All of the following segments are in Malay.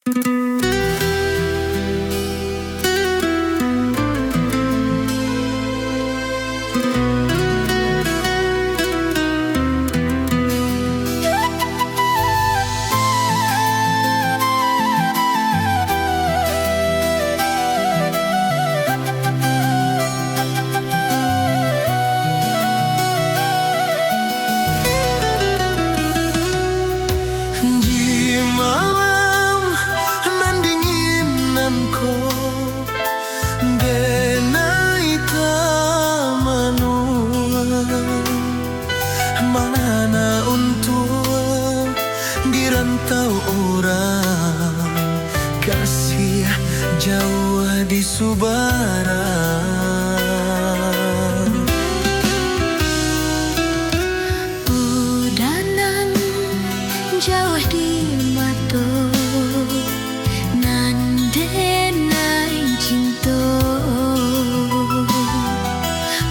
Di malam nan dinginan ko denai tamanun mana untuk di rantau orang kasih jauh di Subaran. Udanan jauh di mato nan denai cinta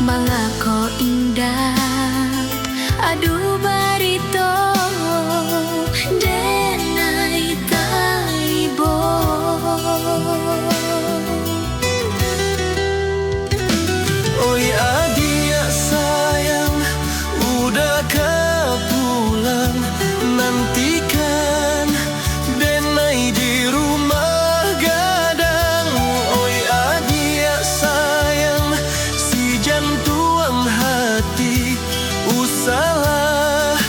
malako indah aduh barito denai taibo. Oi adia sayang, udah pulang, nantikan denai di rumah gadang. Oi adia sayang, si jantuang hati usalah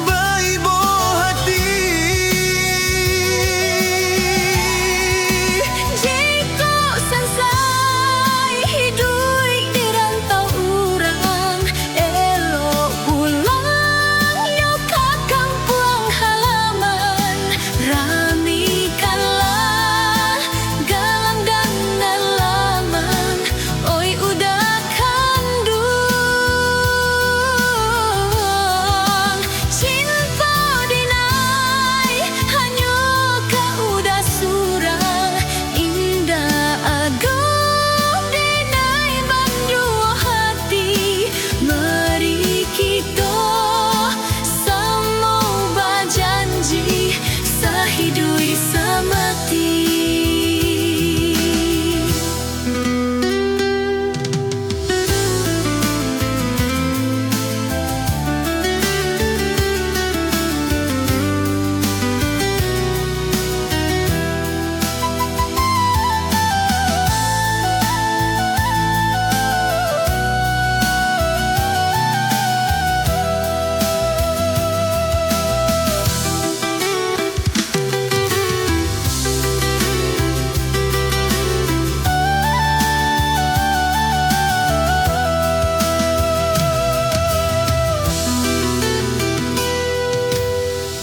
baibo hati. Jika selesai hidup di rantau urang, elok pulang yo ke kampung halaman. Ramikanlah galang dan dalaman, oi udah kandung. Cinta dinai hanya kau udah surang, indah agung dinai bandua hati. Mari kita sama berjanji sehidup semati.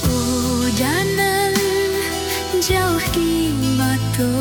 Udanan jauh di mato